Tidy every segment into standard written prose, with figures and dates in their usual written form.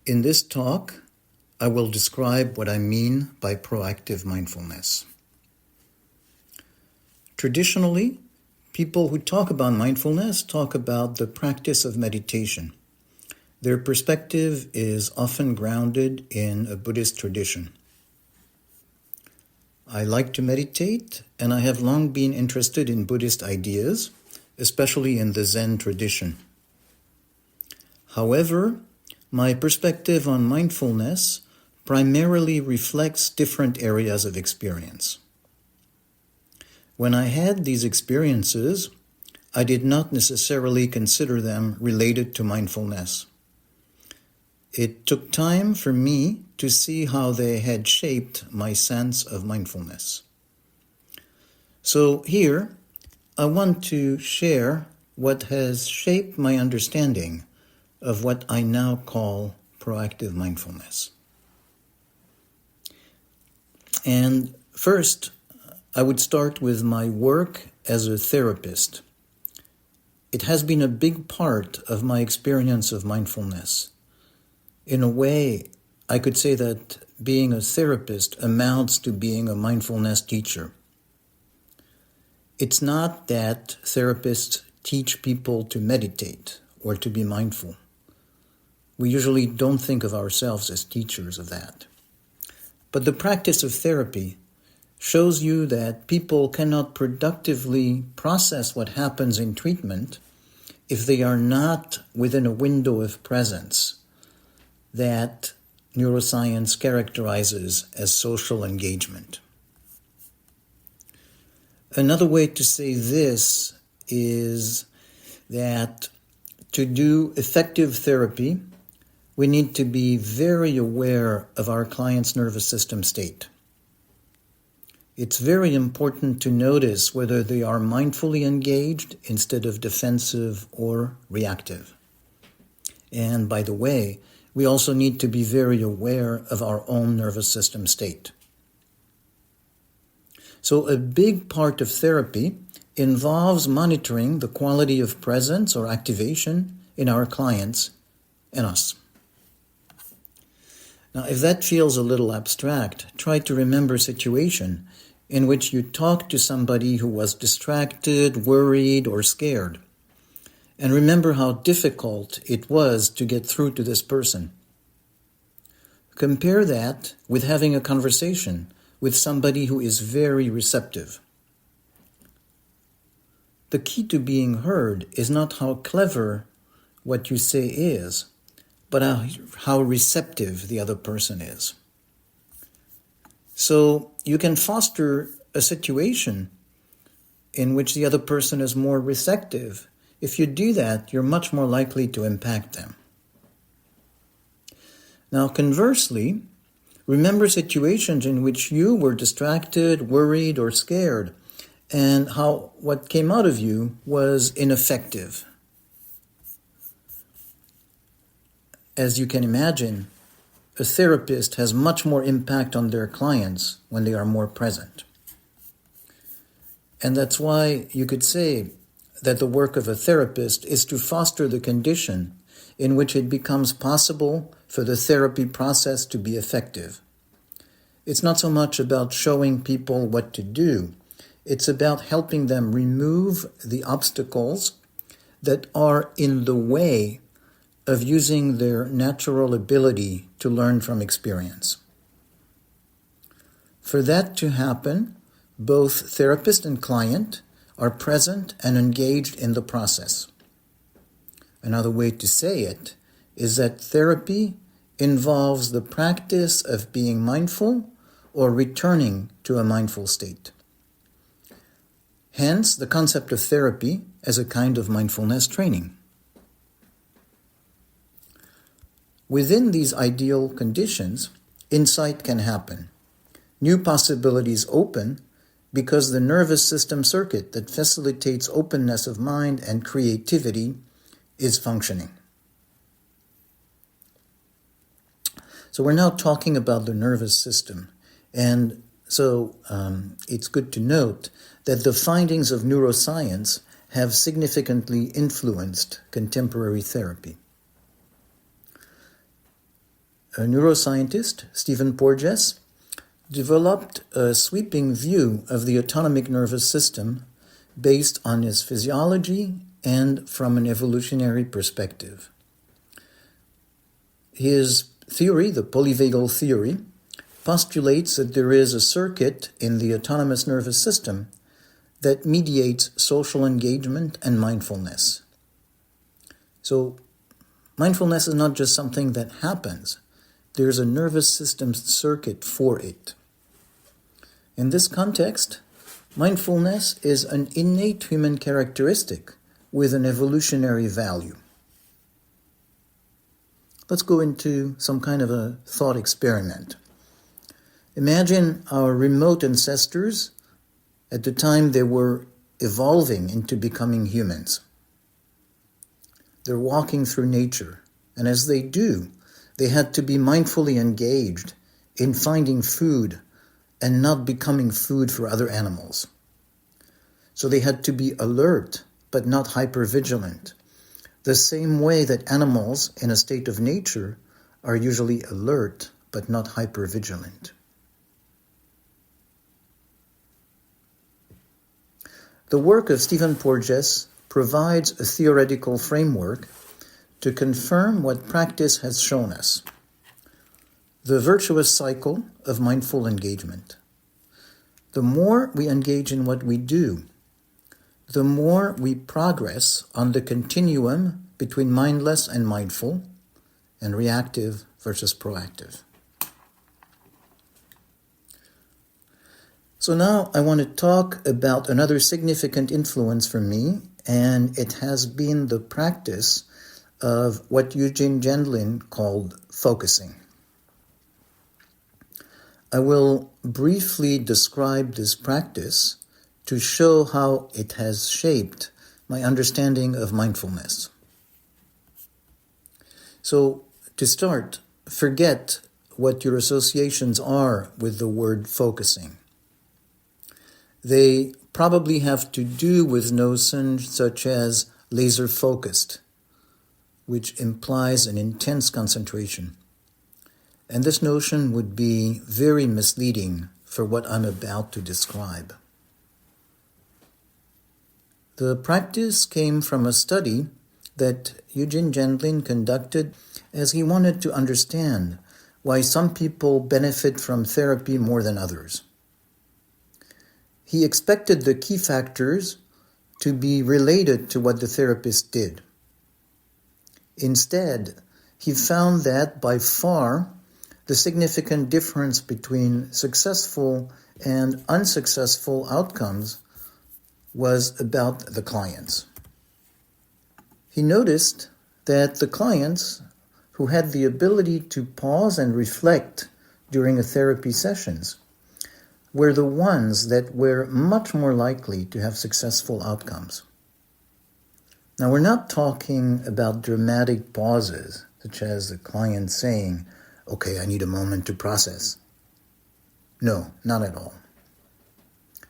In this talk, I will describe what I mean by proactive mindfulness. Traditionally, people who talk about mindfulness talk about the practice of meditation. Their perspective is often grounded in a Buddhist tradition. I like to meditate, and I have long been interested in Buddhist ideas, especially in the Zen tradition. However, my perspective on mindfulness primarily reflects different areas of experience. When I had these experiences, I did not necessarily consider them related to mindfulness. It took time for me to see how they had shaped my sense of mindfulness. So here, I want to share what has shaped my understanding of what I now call proactive mindfulness. And first, I would start with my work as a therapist. It has been a big part of my experience of mindfulness. In a way, I could say that being a therapist amounts to being a mindfulness teacher. It's not that therapists teach people to meditate or to be mindful. We usually don't think of ourselves as teachers of that. But the practice of therapy shows you that people cannot productively process what happens in treatment if they are not within a window of presence that neuroscience characterizes as social engagement. Another way to say this is that to do effective therapy, we need to be very aware of our client's nervous system state. It's very important to notice whether they are mindfully engaged instead of defensive or reactive. And by the way, we also need to be very aware of our own nervous system state. So a big part of therapy involves monitoring the quality of presence or activation in our clients and us. Now, if that feels a little abstract, try to remember a situation in which you talked to somebody who was distracted, worried, or scared. And remember how difficult it was to get through to this person. Compare that with having a conversation with somebody who is very receptive. The key to being heard is not how clever what you say is, but how receptive the other person is. So you can foster a situation in which the other person is more receptive. If you do that, you're much more likely to impact them. Now, conversely, remember situations in which you were distracted, worried, or scared, and how what came out of you was ineffective. As you can imagine, a therapist has much more impact on their clients when they are more present. And that's why you could say that the work of a therapist is to foster the condition in which it becomes possible for the therapy process to be effective. It's not so much about showing people what to do. It's about helping them remove the obstacles that are in the way of using their natural ability to learn from experience. For that to happen, both therapist and client are present and engaged in the process. Another way to say it is that therapy involves the practice of being mindful or returning to a mindful state. Hence, the concept of therapy as a kind of mindfulness training. Within these ideal conditions, insight can happen. New possibilities open because the nervous system circuit that facilitates openness of mind and creativity is functioning. So we're now talking about the nervous system. And so it's good to note that the findings of neuroscience have significantly influenced contemporary therapy. a neuroscientist, Stephen Porges, developed a sweeping view of the autonomic nervous system based on its physiology and from an evolutionary perspective. His theory, the polyvagal theory, postulates that there is a circuit in the autonomous nervous system that mediates social engagement and mindfulness. So, mindfulness is not just something that happens. There's a nervous system circuit for it. In this context, mindfulness is an innate human characteristic with an evolutionary value. Let's go into some kind of a thought experiment. Imagine our remote ancestors at the time they were evolving into becoming humans. They're walking through nature, and as they do, they had to be mindfully engaged in finding food and not becoming food for other animals. So they had to be alert, but not hypervigilant, the same way that animals in a state of nature are usually alert, but not hypervigilant. The work of Stephen Porges provides a theoretical framework to confirm what practice has shown us: the virtuous cycle of mindful engagement. The more we engage in what we do, the more we progress on the continuum between mindless and mindful, and reactive versus proactive. So now I want to talk about another significant influence for me, and it has been the practice of what Eugene Gendlin called focusing. I will briefly describe this practice to show how it has shaped my understanding of mindfulness. So, to start, forget what your associations are with the word focusing. They probably have to do with notions such as laser-focused, which implies an intense concentration. And this notion would be very misleading for what I'm about to describe. The practice came from a study that Eugene Gendlin conducted as he wanted to understand why some people benefit from therapy more than others. He expected the key factors to be related to what the therapist did. Instead, he found that by far the significant difference between successful and unsuccessful outcomes was about the clients. He noticed that the clients who had the ability to pause and reflect during a therapy sessions were the ones that were much more likely to have successful outcomes. Now, we're not talking about dramatic pauses, such as the client saying, "Okay, I need a moment to process." No, not at all.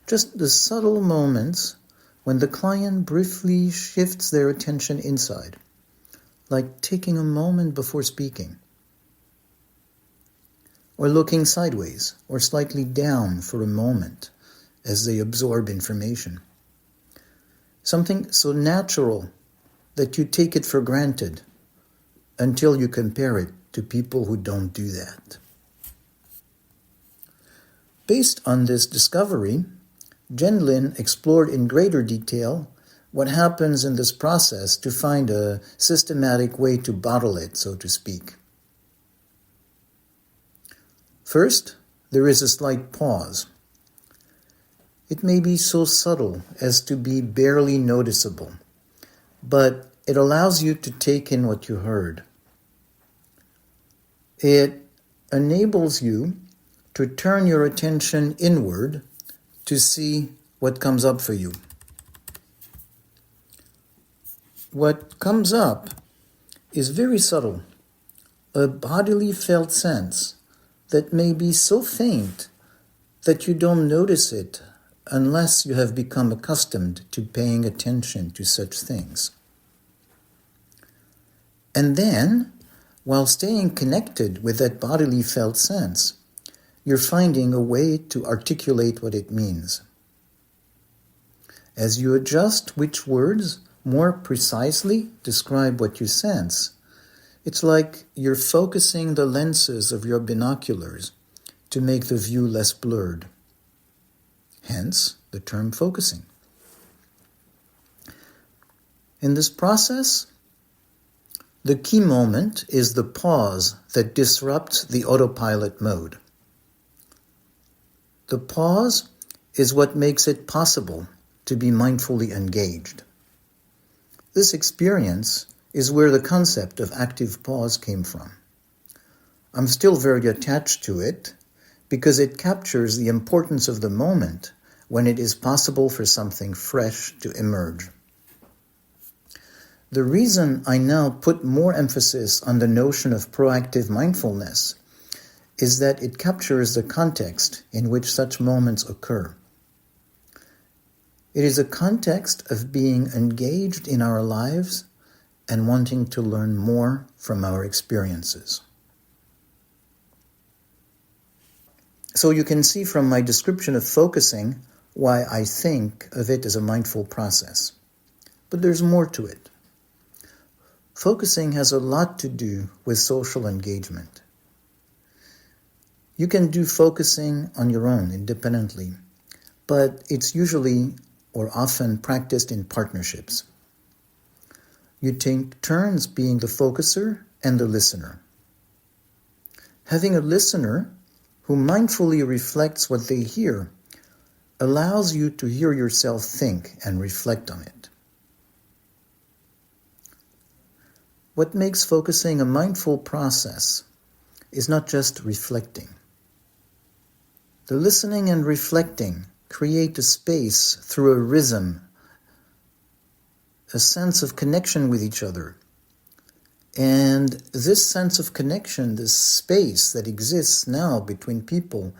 Just the subtle moments when the client briefly shifts their attention inside, like taking a moment before speaking, or looking sideways or slightly down for a moment as they absorb information. Something so natural that you take it for granted until you compare it to people who don't do that. Based on this discovery, Gendlin explored in greater detail what happens in this process to find a systematic way to bottle it, so to speak. First, there is a slight pause. It may be so subtle as to be barely noticeable, but it allows you to take in what you heard. It enables you to turn your attention inward to see what comes up for you. What comes up is very subtle, a bodily felt sense that may be so faint that you don't notice it unless you have become accustomed to paying attention to such things. And then, while staying connected with that bodily felt sense, you're finding a way to articulate what it means. As you adjust which words more precisely describe what you sense, it's like you're focusing the lenses of your binoculars to make the view less blurred. Hence, the term focusing. In this process, the key moment is the pause that disrupts the autopilot mode. The pause is what makes it possible to be mindfully engaged. This experience is where the concept of active pause came from. I'm still very attached to it because it captures the importance of the moment when it is possible for something fresh to emerge. The reason I now put more emphasis on the notion of proactive mindfulness is that it captures the context in which such moments occur. It is a context of being engaged in our lives and wanting to learn more from our experiences. So you can see from my description of focusing why I think of it as a mindful process. But there's more to it. Focusing has a lot to do with social engagement. You can do focusing on your own independently, but it's usually or often practiced in partnerships. You take turns being the focuser and the listener. Having a listener who mindfully reflects what they hear allows you to hear yourself think and reflect on it. What makes focusing a mindful process is not just reflecting. The listening and reflecting create a space through a rhythm, a sense of connection with each other. And this sense of connection, this space that exists now between people,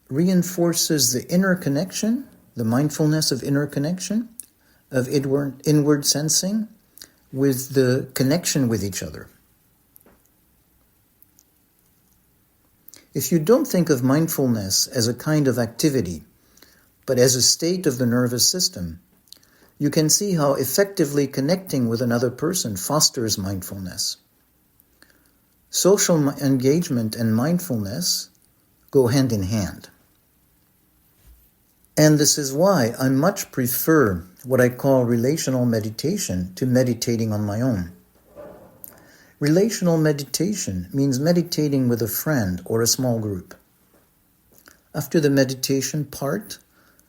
reinforces the inner connection, the mindfulness of inner connection, of inward sensing, with the connection with each other. If you don't think of mindfulness as a kind of activity, but as a state of the nervous system, you can see how effectively connecting with another person fosters mindfulness. Social engagement and mindfulness go hand in hand. And this is why I much prefer what I call relational meditation to meditating on my own. Relational meditation means meditating with a friend or a small group. After the meditation part,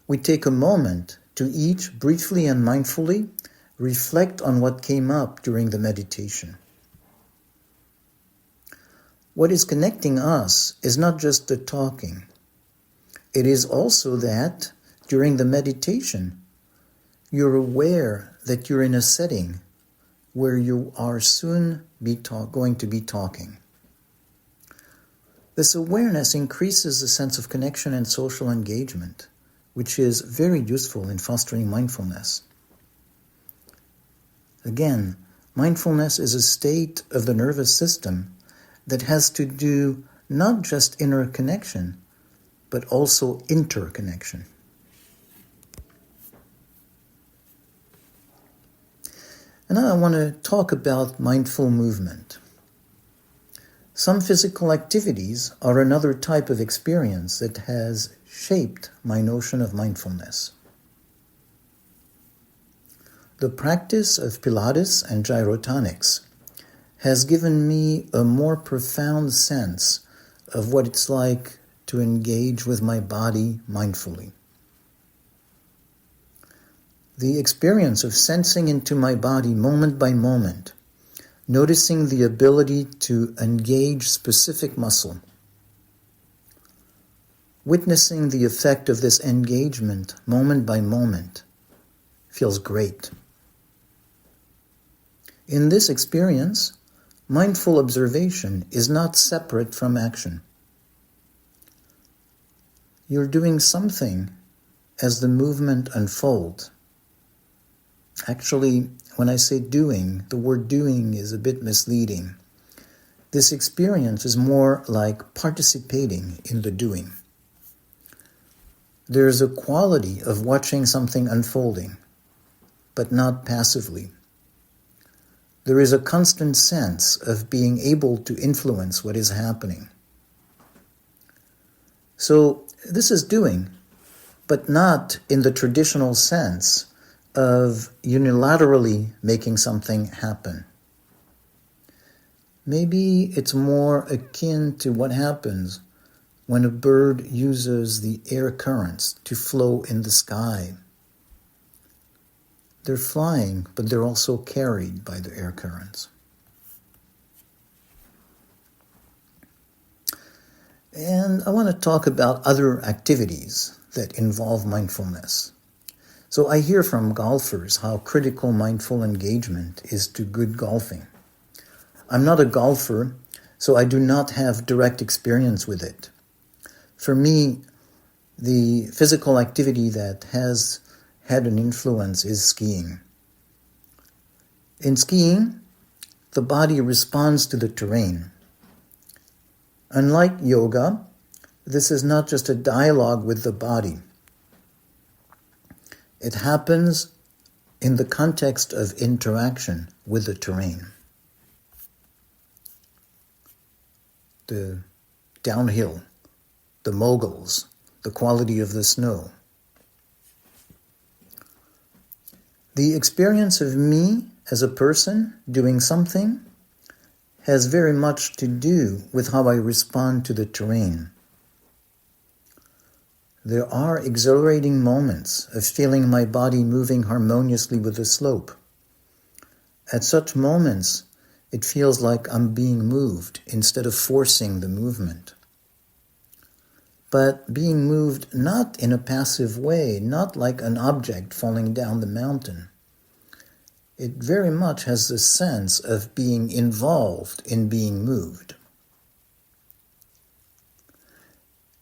we take a moment to each briefly and mindfully reflect on what came up during the meditation. What is connecting us is not just the talking. It is also that during the meditation, you're aware that you're in a setting where you are soon going to be talking. This awareness increases the sense of connection and social engagement, which is very useful in fostering mindfulness. Again, mindfulness is a state of the nervous system that has to do not just inner connection, but also interconnection. And now I want to talk about mindful movement. Some physical activities are another type of experience that has shaped my notion of mindfulness. The practice of Pilates and gyrotonics has given me a more profound sense of what it's like to engage with my body mindfully. The experience of sensing into my body moment by moment, noticing the ability to engage specific muscle, witnessing the effect of this engagement moment by moment, feels great. In this experience, mindful observation is not separate from action. You're doing something as the movement unfolds. Actually, when I say doing, the word doing is a bit misleading. This experience is more like participating in the doing. There is a quality of watching something unfolding, but not passively. There is a constant sense of being able to influence what is happening. So this is doing, but not in the traditional sense of unilaterally making something happen. Maybe it's more akin to what happens when a bird uses the air currents to flow in the sky. They're flying, but they're also carried by the air currents. And I want to talk about other activities that involve mindfulness. So I hear from golfers how critical mindful engagement is to good golfing. I'm not a golfer, so I do not have direct experience with it. For me, the physical activity that has had an influence is skiing. In skiing, the body responds to the terrain. Unlike yoga, this is not just a dialogue with the body. It happens in the context of interaction with the terrain. The downhill, the moguls, the quality of the snow. The experience of me as a person doing something has very much to do with how I respond to the terrain. There are exhilarating moments of feeling my body moving harmoniously with the slope. At such moments, it feels like I'm being moved instead of forcing the movement. But being moved not in a passive way, not like an object falling down the mountain. It very much has the sense of being involved in being moved.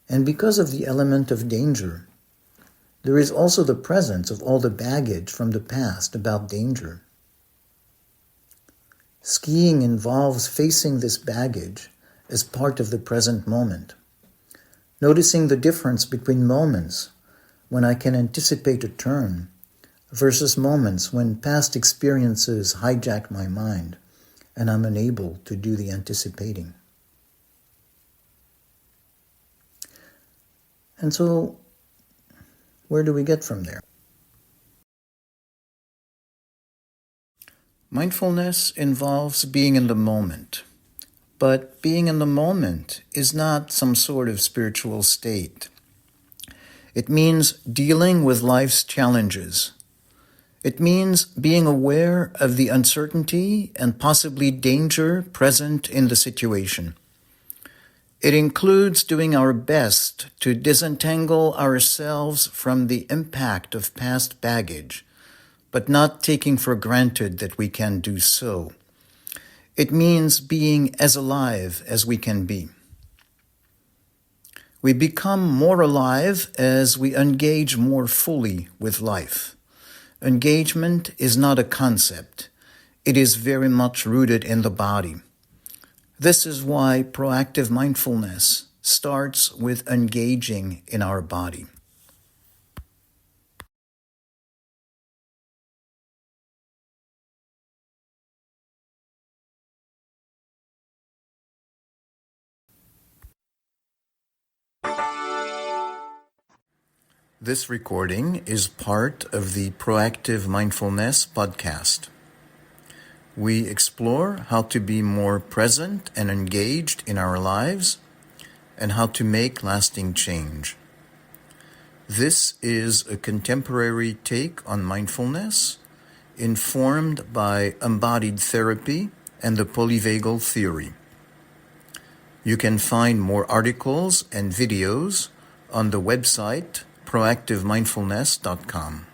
And because of the element of danger, there is also the presence of all the baggage from the past about danger. Skiing involves facing this baggage as part of the present moment, noticing the difference between moments when I can anticipate a turn versus moments when past experiences hijack my mind and I'm unable to do the anticipating. And so, where do we get from there? Mindfulness involves being in the moment, but being in the moment is not some sort of spiritual state. It means dealing with life's challenges. It means being aware of the uncertainty and possibly danger present in the situation. It includes doing our best to disentangle ourselves from the impact of past baggage, but not taking for granted that we can do so. It means being as alive as we can be. We become more alive as we engage more fully with life. Engagement is not a concept. It is very much rooted in the body. This is why proactive mindfulness starts with engaging in our body. This recording is part of the Proactive Mindfulness podcast. We explore how to be more present and engaged in our lives and how to make lasting change. This is a contemporary take on mindfulness informed by embodied therapy and the polyvagal theory. You can find more articles and videos on the website proactivemindfulness.com.